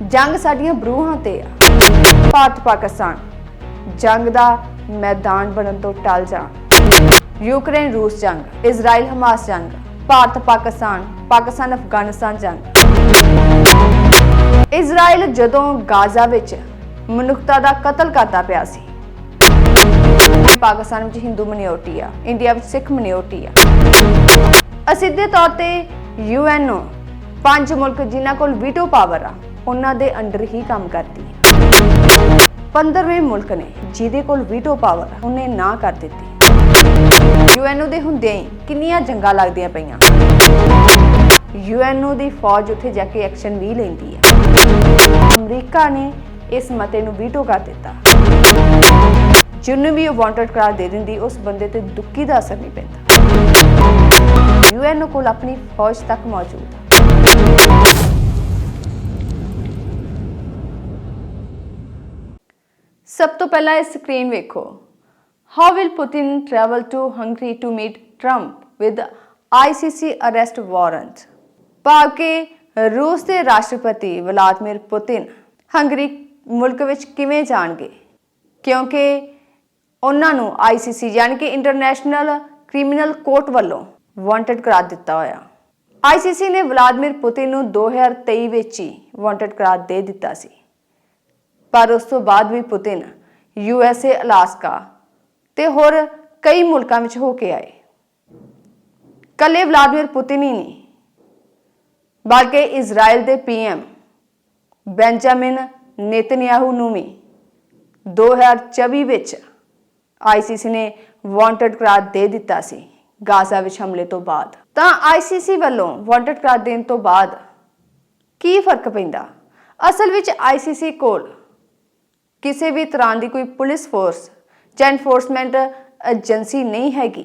जंग साडियां बरूहां ते आ। भारत पाकिस्तान जंग दा मैदान बनन तो टल जाण। यूक्रेन रूस जंग, इजराइल हमास जंग, भारत पाकिस्तान, पाकिस्तान अफगानिस्तान जंग। इजराइल जदों गाजा विच मनुखता दा कतल करदा पिया सी, पाकिस्तान विच हिंदू मिनोरिटी आ, इंडिया विच सिख मिनोरिटी आ। असिद्धे तौर ते यूएनओ 5 मुल्क जिन्हां कोल वीटो पावर आ उन्हां दे अंडर ही काम करदी है। 15वें मुल्क ने जिहदे कोल वीटो पावर आ उन्हें ना कर दित्ती। यूएनओ दे हुंदे किन्नियां जंगां लगदियां पईयां, यूएनओ दी फौज उत्थे जाके एक्शन भी लैंदी है। अमरीका ने इस मते नूं वीटो कर दित्ता। जिन्नू भी वांटेड करार दे दिंदी उस बंदे ते दुक्की दा असर नहीं पैंदा। यूएनओ कोल अपनी फौज तक मौजूद है। सब तो पहला इस स्क्रीन वेखो। How will Putin travel to Hungary to meet Trump with ICC arrest warrant. भाव के रूस के राष्ट्रपति व्लादिमीर पुतिन हंगरी मुल्क विच किवें जाणगे, क्योंकि उन्हां नूं आईसीसी यानी कि इंटरनेशनल क्रिमिनल कोर्ट वालों वांटेड करार दिता होया। आईसीसी ने व्लादिमीर पुतिन नूं 2023 विच ही वांटेड करार दे दिता सी, पर उस तो बाद भी पुतिन यूएसए, अलास्का ते होर कई मुल्कां विच हो के आए। कल्ले व्लादिमीर पुतिन ही नहीं बल्कि इजराइल के पीएम बेंजामिन नेतन्याहू नूं भी 2024 विच आईसीसी ने वांटेड करार दे दिता सी गाजा विच हमले तो बाद। तां आईसीसी वालों वांटेड करार देण तो बाद की फर्क पैंदा? असल विच आईसीसी कोल किसी भी तरह की कोई पुलिस फोर्स या एनफोर्समेंट एजेंसी नहीं हैगी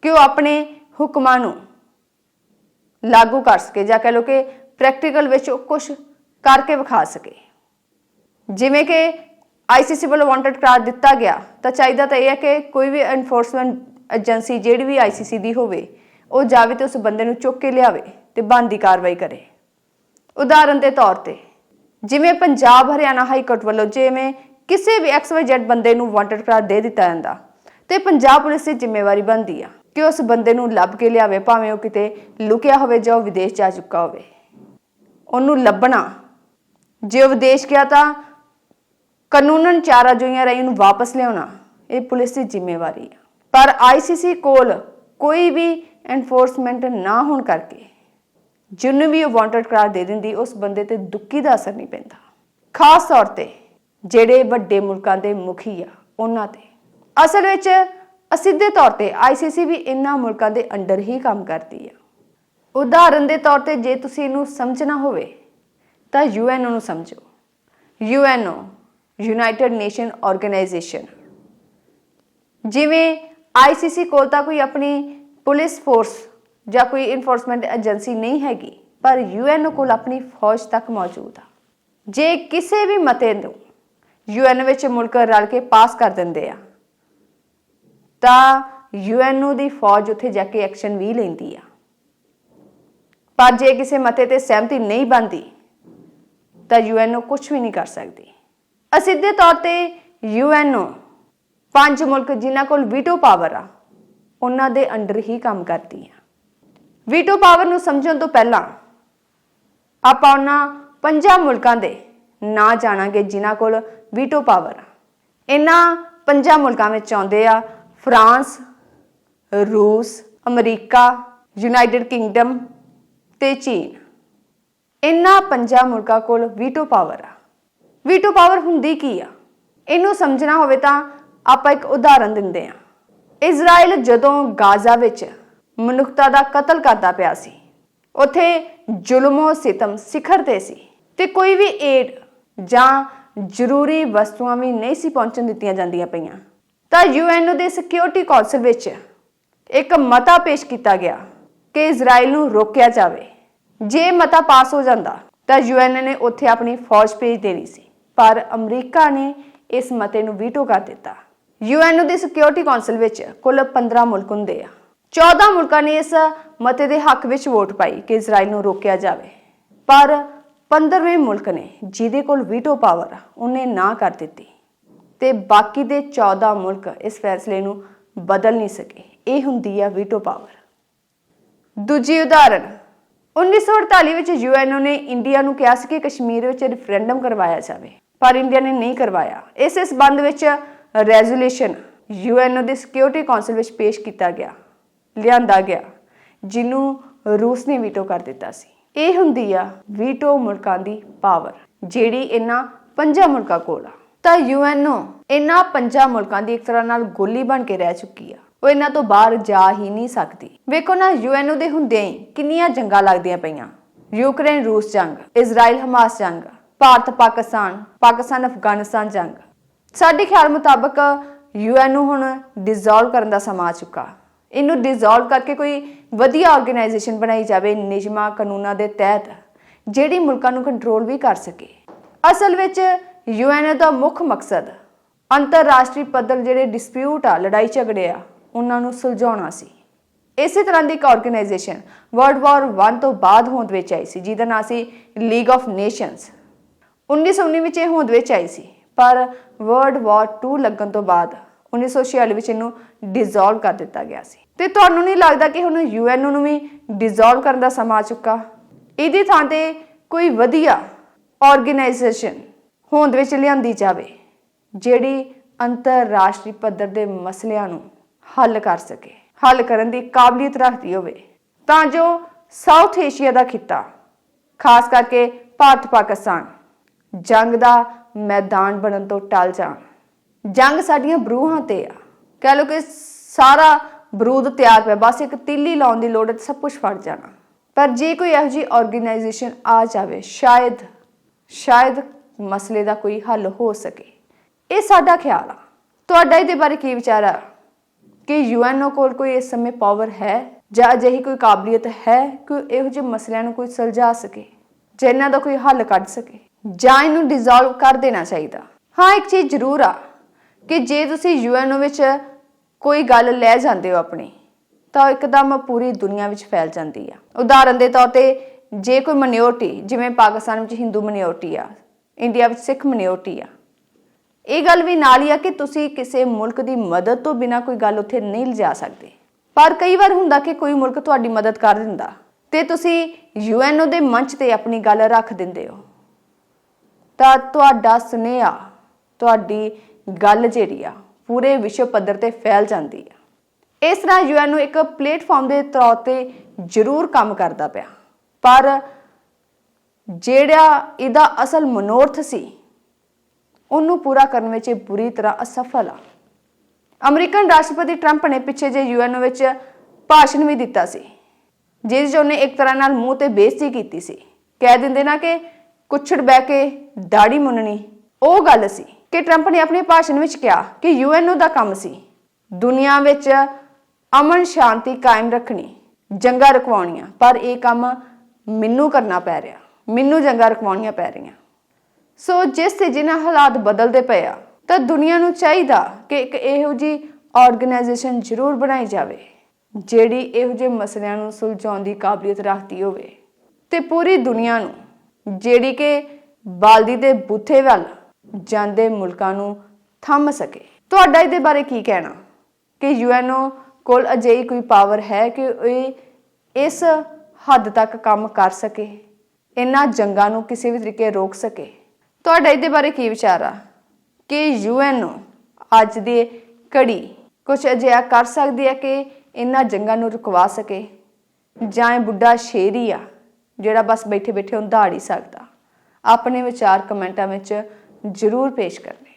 कि वो अपने हुक्मां नूं लागू कर सके, या कह लो कि प्रैक्टिकल विच कुछ करके विखा सके। जिवें कि आईसीसी वालों वांटेड करार दिता गया तो चाहिए तो यह है कि कोई भी एनफोर्समेंट एजेंसी जिहड़ी भी आईसीसी दी होवे वो जावे तो उस बंदे नूं चुक के लियावे ते बनदी कार्रवाई करे। उदाहरण के तौर पर जिवें पंजाब हरियाणा हाई कोर्ट वालों जिवें किसी भी XYZ बंदे नूं वांटेड करार दे दिता जांदा ते पंजाब पुलिस की जिम्मेवारी बनती है कि उस बंदे नूं लभ के लियावे, भावें वो किते लुकिया होवे जां विदेश जा चुका होवे, उन्नूं लभना। जे विदेश गया तो कानूनन चाराजोइयां राहीं उन्नूं वापस लियाउणा ये पुलिस की जिम्मेवारी है। पर आईसीसी कोल कोई भी एनफोर्समेंट ना होने करके जिन्नू भी वांटेड करार दे दिंदी उस बंदे ते दुक्की दा असर नहीं पैंदा, खास तौर ते ਜਿਹੜੇ ਵੱਡੇ ਮੁਲਕਾਂ ਦੇ ਮੁਖੀ ਆ ਉਹਨਾਂ ਤੇ। ਅਸਲ ਵਿੱਚ ਅਸਿੱਧੇ ਤੌਰ ਤੇ ਆਈਸੀਸੀ ਵੀ ਇਹਨਾਂ ਮੁਲਕਾਂ ਦੇ ਅੰਡਰ ਹੀ ਕੰਮ ਕਰਦੀ ਆ। ਉਦਾਹਰਨ ਦੇ ਤੌਰ ਤੇ ਜੇ ਤੁਸੀਂ ਇਹਨੂੰ ਸਮਝਣਾ ਹੋਵੇ ਤਾਂ ਯੂਐਨਓ ਨੂੰ ਸਮਝੋ। ਯੂਐਨਓ ਯੂਨਾਈਟਿਡ ਨੇਸ਼ਨ ਆਰਗੇਨਾਈਜੇਸ਼ਨ, ਜਿਵੇਂ ਆਈਸੀਸੀ ਕੋਲ ਤਾਂ ਕੋਈ ਆਪਣੀ ਪੁਲਿਸ ਫੋਰਸ ਜਾਂ ਕੋਈ ਇਨਫੋਰਸਮੈਂਟ ਏਜੰਸੀ ਨਹੀਂ ਹੈਗੀ, ਪਰ ਯੂਐਨਓ ਕੋਲ ਆਪਣੀ ਫੌਜ ਤੱਕ ਮੌਜੂਦ ਆ। ਜੇ ਕਿਸੇ ਵੀ ਮਤੇ ਨੂੰ यूएन विच मुल्क रल के पास कर देंदे आ तां यूएनओ दी फौज उत्थे जाके एक्शन भी लैंदी आ। पर जे किसी मते ते सहमति नहीं बनती तां यूएनओ कुछ भी नहीं कर सकती। असिद्धे तौर ते यूएनओ 5 मुल्क जिन्हां कोल वीटो पावर आ उन्हां दे अंडर ही काम करदी आ। वीटो पावर नूं समझण तो पहलां आपां उन्हां 5 मुल्कां दे ना जाणांगे जिन्हां कोल वीटो पावर आ। इन्हां 5 मुल्कां विच आउंदे आ फ्रांस, रूस, अमरीका, यूनाइटेड किंगडम ते चीन। इन्हां 5 मुल्कां कोल वीटो पावर आ। वीटो पावर हुंदी की आ इहनूं समझना होवे तां आपां एक उदाहरण दिंदे आ। इजराइल जदों गाजा विच मनुखता दा कतल करदा पिया सी, उत्थे जुल्मो सितम सिखर ते सी ते कोई भी एड जां जरूरी वस्तुआं भी नहीं सी पहुंचण दित्तियां जांदियां पईयां तां यूएनओ दे सिक्योरिटी कौंसल विच एक मता पेश किया गया कि इजराइल नूं रोकिया जावे। जे मता पास हो जांदा तां यूएन ने उत्थे अपनी फौज भेज देनी सी, पर अमरीका ने इस मते नूं वीटो कर दिता। यूएनओ दी सिक्योरिटी कौंसल विच कुल 15 मुल्क हुंदे आ। 14 मुल्कां ने इस मते दे हक विच वोट पाई कि इजराइल नूं रोकिया जावे, पर 15ਵੇਂ ਮੁਲਕ ਨੇ ਜਿਹਦੇ ਕੋਲ ਵੀਟੋ ਪਾਵਰ ਉਹਨੇ ਨਾ ਕਰ ਦਿੱਤੀ ਤੇ ਬਾਕੀ ਦੇ 14 ਮੁਲਕ ਇਸ ਫੈਸਲੇ ਨੂੰ ਬਦਲ ਨਹੀਂ ਸਕੇ। ਇਹ ਹੁੰਦੀ ਆ ਵੀਟੋ ਪਾਵਰ। ਦੂਜੀ ਉਦਾਹਰਣ 1948 ਵਿੱਚ ਯੂਐਨਓ ਨੇ ਇੰਡੀਆ ਨੂੰ ਕਿਹਾ ਸੀ ਕਿ ਕਸ਼ਮੀਰ ਵਿੱਚ ਰੈਫਰੈਂਡਮ ਕਰਵਾਇਆ ਜਾਵੇ, ਪਰ ਇੰਡੀਆ ਨੇ ਨਹੀਂ ਕਰਵਾਇਆ। ਇਸ ਸੰਬੰਧ ਵਿੱਚ ਰੈਜ਼ੋਲੂਸ਼ਨ ਯੂਐਨਓ ਦੇ ਸਿਕਿਉਰਿਟੀ ਕੌਂਸਲ ਵਿੱਚ ਪੇਸ਼ ਕੀਤਾ ਗਿਆ, ਲਿਆਂਦਾ ਗਿਆ, ਜਿਹਨੂੰ ਰੂਸ ਨੇ ਵੀਟੋ ਕਰ ਦਿੱਤਾ ਸੀ। ਇਹ ਹੁੰਦੀ ਆ ਵੀਟੋ ਮੁਲਕਾਂ ਦੀ ਪਾਵਰ, ਜਿਹੜੀ ਇਹਨਾਂ 5 ਮੁਲਕਾਂ ਕੋਲ ਆ। ਤਾਂ ਯੂਐਨਓ ਇਹਨਾਂ 5 ਮੁਲਕਾਂ ਦੀ ਇੱਕ ਤਰ੍ਹਾਂ ਨਾਲ ਗੋਲੀ ਬਣ ਕੇ ਰਹਿ ਚੁੱਕੀ ਆ, ਉਹ ਇਹਨਾਂ ਤੋਂ ਬਾਹਰ ਜਾ ਹੀ ਨਹੀਂ ਸਕਦੀ। ਵੇਖੋ ਨਾ, ਯੂਐਨਓ ਦੇ ਹੁੰਦਿਆਂ ਹੀ ਕਿੰਨੀਆਂ ਜੰਗਾਂ ਲੱਗਦੀਆਂ ਪਈਆਂ। ਯੂਕਰੇਨ ਰੂਸ ਜੰਗ, ਇਜ਼ਰਾਈਲ ਹਮਾਸ ਜੰਗ, ਭਾਰਤ ਪਾਕਿਸਤਾਨ ਅਫਗਾਨਿਸਤਾਨ ਜੰਗ। ਸਾਡੇ ਖਿਆਲ ਮੁਤਾਬਕ ਯੂਐਨਓ ਹੁਣ ਡਿਸੋਲਵ ਕਰਨ ਦਾ ਸਮਾਂ ਆ ਚੁੱਕਾ। ਇਹਨੂੰ ਡਿਸੋਲਵ ਕਰਕੇ ਕੋਈ ਵਧੀਆ ਆਰਗੇਨਾਈਜੇਸ਼ਨ ਬਣਾਈ ਜਾਵੇ ਨਿਯਮਾਂ ਕਾਨੂੰਨਾਂ ਦੇ ਤਹਿਤ, ਜਿਹੜੀ ਮੁਲਕਾਂ ਨੂੰ ਕੰਟਰੋਲ ਵੀ ਕਰ ਸਕੇ। ਅਸਲ ਵਿੱਚ ਯੂਐਨਓ ਦਾ ਮੁੱਖ ਮਕਸਦ ਅੰਤਰਰਾਸ਼ਟਰੀ ਪੱਧਰ ਜਿਹੜੇ ਡਿਸਪਿਊਟ ਆ, ਲੜਾਈ ਝਗੜੇ ਆ, ਉਹਨਾਂ ਨੂੰ ਸੁਲਝਾਉਣਾ ਸੀ। ਇਸੇ ਤਰ੍ਹਾਂ ਦੀ ਇੱਕ ਆਰਗੇਨਾਈਜੇਸ਼ਨ ਵਰਲਡ ਵਾਰ 1 ਤੋਂ ਬਾਅਦ ਹੋਂਦ ਵਿੱਚ ਆਈ ਸੀ, ਜਿਹਦਾ ਨਾਂ ਸੀ ਲੀਗ ਆਫ ਨੇਸ਼ਨਸ। 1919 ਵਿੱਚ ਇਹ ਹੋਂਦ ਵਿੱਚ ਆਈ ਸੀ, ਪਰ ਵਰਲਡ ਵਾਰ 2 ਲੱਗਣ ਤੋਂ ਬਾਅਦ 1946 ਵਿੱਚ ਇਹਨੂੰ ਡਿਸੋਲਵ ਕਰ ਦਿੱਤਾ ਗਿਆ ਸੀ। ਤੇ ਤੁਹਾਨੂੰ ਨਹੀਂ ਲੱਗਦਾ ਕਿ ਹੁਣ ਯੂਐਨਓ ਨੂੰ ਵੀ ਡਿਸੋਲਵ ਕਰਨ ਦਾ ਸਮਾਂ ਆ ਚੁੱਕਾ? ਇਹਦੀ ਥਾਂ ਤੇ ਕੋਈ ਵਧੀਆ ਆਰਗੇਨਾਈਜੇਸ਼ਨ ਹੋਂਦ ਵਿੱਚ ਲਿਆਂਦੀ ਜਾਵੇ, ਜਿਹੜੀ ਅੰਤਰਰਾਸ਼ਟਰੀ ਪੱਧਰ ਦੇ ਮਸਲਿਆਂ ਨੂੰ ਹੱਲ ਕਰ ਸਕੇ, ਹੱਲ ਕਰਨ ਦੀ ਕਾਬਲੀਅਤ ਰੱਖਦੀ ਹੋਵੇ, ਤਾਂ ਜੋ ਸਾਊਥ ਏਸ਼ੀਆ ਦਾ ਖਿੱਤਾ, ਖਾਸ ਕਰਕੇ ਭਾਰਤ ਪਾਕਿਸਤਾਨ, ਜੰਗ ਦਾ ਮੈਦਾਨ ਬਣਨ ਤੋਂ ਟਲ ਜਾਣ। ਜੰਗ ਸਾਡੀਆਂ ਬਰੂਹਾਂ ਤੇ ਆ, ਕਹਿ ਲਓ ਕਿ ਸਾਰਾ ਬਰੂਦ ਤਿਆਰ ਪਿਆ, ਬਸ ਇੱਕ ਤੀਲੀ ਲਾਉਣ ਦੀ ਲੋੜ ਹੈ ਤੇ ਸਭ ਕੁਝ ਫੜ ਜਾਣਾ। ਪਰ ਜੇ ਕੋਈ ਇਹੋ ਜਿਹੀ ਆਰਗੇਨਾਈਜੇਸ਼ਨ ਆ ਜਾਵੇ, ਸ਼ਾਇਦ ਮਸਲੇ ਦਾ ਕੋਈ ਹੱਲ ਹੋ ਸਕੇ। ਇਹ ਸਾਡਾ ਖਿਆਲ ਆ। ਤੁਹਾਡਾ ਇਹਦੇ ਬਾਰੇ ਕੀ ਵਿਚਾਰ ਆ ਕਿ ਯੂਐਨਓ ਕੋਲ ਕੋਈ ਇਸ ਸਮੇਂ ਪਾਵਰ ਹੈ ਜਾਂ ਅਜਿਹੀ ਕੋਈ ਕਾਬਲੀਅਤ ਹੈ ਕਿ ਇਹੋ ਜਿਹੇ ਮਸਲਿਆਂ ਨੂੰ ਕੋਈ ਸੁਲਝਾ ਸਕੇ, ਜਾਂ ਇਹਨਾਂ ਦਾ ਕੋਈ ਹੱਲ ਕੱਢ ਸਕੇ, ਜਾਂ ਇਹਨੂੰ ਡਿਸੋਲਵ ਕਰ ਦੇਣਾ ਚਾਹੀਦਾ? ਹਾਂ, ਇੱਕ ਚੀਜ਼ ਜ਼ਰੂਰ ਆ ਕਿ ਜੇ ਤੁਸੀਂ ਯੂਐਨਓ ਵਿੱਚ ਕੋਈ ਗੱਲ ਲੈ ਜਾਂਦੇ ਹੋ ਆਪਣੀ, ਤਾਂ ਇੱਕਦਮ ਪੂਰੀ ਦੁਨੀਆ ਵਿੱਚ ਫੈਲ ਜਾਂਦੀ ਆ। ਉਦਾਹਰਨ ਦੇ ਤੌਰ ਤੇ ਜੇ ਕੋਈ ਮਿਨੋਰਟੀ, ਜਿਵੇਂ ਪਾਕਿਸਤਾਨ ਵਿੱਚ ਹਿੰਦੂ ਮਿਨੋਰਟੀ ਆ, ਇੰਡੀਆ ਵਿੱਚ ਸਿੱਖ ਮਿਨੋਰਟੀ ਆ, ਇਹ ਗੱਲ ਵੀ ਨਾਲ ਹੀ ਆ ਕਿ ਤੁਸੀਂ ਕਿਸੇ ਮੁਲਕ ਦੀ ਮਦਦ ਤੋਂ ਬਿਨਾਂ ਕੋਈ ਗੱਲ ਉੱਥੇ ਨਹੀਂ ਲਿਜਾ ਸਕਦੇ। ਪਰ ਕਈ ਵਾਰ ਹੁੰਦਾ ਕਿ ਕੋਈ ਮੁਲਕ ਤੁਹਾਡੀ ਮਦਦ ਕਰ ਦਿੰਦਾ ਤੇ ਤੁਸੀਂ ਯੂਐਨਓ ਦੇ ਮੰਚ ਤੇ ਆਪਣੀ ਗੱਲ ਰੱਖ ਦਿੰਦੇ ਹੋ, ਤਾਂ ਤੁਹਾਡਾ ਸੁਨੇਹਾ, ਤੁਹਾਡੀ ਗੱਲ ਜਿਹੜੀ ਆ ਪੂਰੇ ਵਿਸ਼ਵ ਪੱਧਰ ਤੇ ਫੈਲ ਜਾਂਦੀ ਆ। ਇਸ ਤਰ੍ਹਾਂ ਯੂਐਨਓ ਇੱਕ ਪਲੇਟਫਾਰਮ ਦੇ ਤੌਰ ਤੇ ਜ਼ਰੂਰ ਕੰਮ ਕਰਦਾ ਪਿਆ, ਪਰ ਜਿਹੜਾ ਇਹਦਾ ਅਸਲ ਮਨੋਰਥ ਸੀ ਉਹਨੂੰ ਪੂਰਾ ਕਰਨ ਵਿੱਚ ਇਹ ਬੁਰੀ ਤਰ੍ਹਾਂ ਅਸਫਲ ਆ। ਅਮਰੀਕਨ ਰਾਸ਼ਟਰਪਤੀ ਟਰੰਪ ਨੇ ਪਿੱਛੇ ਜੇ ਯੂਐਨਓ ਵਿੱਚ ਭਾਸ਼ਣ ਵੀ ਦਿੱਤਾ ਸੀ, ਜਿਸ 'ਚ ਉਹਨੇ ਇੱਕ ਤਰ੍ਹਾਂ ਨਾਲ ਮੂੰਹ ਤੇ ਬੇਇੱਜ਼ਤੀ ਕੀਤੀ ਸੀ। ਕਹਿ ਦਿੰਦੇ ਨਾ ਕਿ ਕੁੱਛੜ ਬਹਿ ਕੇ ਦਾੜੀ ਮੁੰਨਣੀ, ਉਹ ਗੱਲ ਸੀ ਕਿ ਟਰੰਪ ਨੇ ਆਪਣੇ ਭਾਸ਼ਣ ਵਿੱਚ ਕਿਹਾ ਕਿ ਯੂਐਨਓ ਦਾ ਕੰਮ ਸੀ ਦੁਨੀਆ ਵਿੱਚ ਅਮਨ ਸ਼ਾਂਤੀ ਕਾਇਮ ਰੱਖਣੀ, ਜੰਗਾਂ ਰੁਕਵਾਉਣੀਆਂ, ਪਰ ਇਹ ਕੰਮ ਮੈਨੂੰ ਕਰਨਾ ਪੈ ਰਿਹਾ, ਮੈਨੂੰ ਜੰਗਾਂ ਰੁਕਵਾਉਣੀਆਂ ਪੈ ਰਹੀਆਂ। ਸੋ ਜਿਸ ਤੇ ਜਿਨ੍ਹਾਂ ਹਾਲਾਤ ਬਦਲਦੇ ਪਏ ਆ, ਤਾਂ ਦੁਨੀਆ ਨੂੰ ਚਾਹੀਦਾ ਕਿ ਇੱਕ ਇਹੋ ਜਿਹੀ ਆਰਗੇਨਾਈਜੇਸ਼ਨ ਜ਼ਰੂਰ ਬਣਾਈ ਜਾਵੇ, ਜਿਹੜੀ ਇਹੋ ਜਿਹੇ ਮਸਲਿਆਂ ਨੂੰ ਸੁਲਝਾਉਣ ਦੀ ਕਾਬਲੀਅਤ ਰੱਖਦੀ ਹੋਵੇ, ਤੇ ਪੂਰੀ ਦੁਨੀਆ ਨੂੰ, ਜਿਹੜੀ ਕਿ ਬਾਲਦੀ ਦੇ ਬੂਥੇ ਵੱਲ ਜਾਂਦੇ ਮੁਲਕਾਂ ਨੂੰ ਥੰਮ ਸਕੇ। ਤੁਹਾਡਾ ਇਹਦੇ ਬਾਰੇ ਕੀ ਕਹਿਣਾ ਕਿ ਯੂਐਨਓ ਕੋਲ ਅਜਿਹੀ ਕੋਈ ਪਾਵਰ ਹੈ ਕਿ ਇਹ ਇਸ ਹੱਦ ਤੱਕ ਕੰਮ ਕਰ ਸਕੇ, ਇਹਨਾਂ ਜੰਗਾਂ ਨੂੰ ਕਿਸੇ ਵੀ ਤਰੀਕੇ ਰੋਕ ਸਕੇ? ਤੁਹਾਡਾ ਇਹਦੇ ਬਾਰੇ ਕੀ ਵਿਚਾਰ ਆ ਕਿ ਯੂਐਨਓ ਅੱਜ ਦੀ ਘੜੀ ਕੁਝ ਅਜਿਹਾ ਕਰ ਸਕਦੀ ਹੈ ਕਿ ਇਹਨਾਂ ਜੰਗਾਂ ਨੂੰ ਰੁਕਵਾ ਸਕੇ, ਜਾਂ ਇਹ ਬੁੱਢਾ ਸ਼ੇਰ ਹੀ ਆ ਜਿਹੜਾ ਬਸ ਬੈਠੇ ਬੈਠੇ ਹੁਣ ਦਹਾੜ ਹੀ ਸਕਦਾ? ਆਪਣੇ ਵਿਚਾਰ ਕਮੈਂਟਾਂ ਵਿੱਚ ਜ਼ਰੂਰ ਪੇਸ਼ ਕਰਨੇ।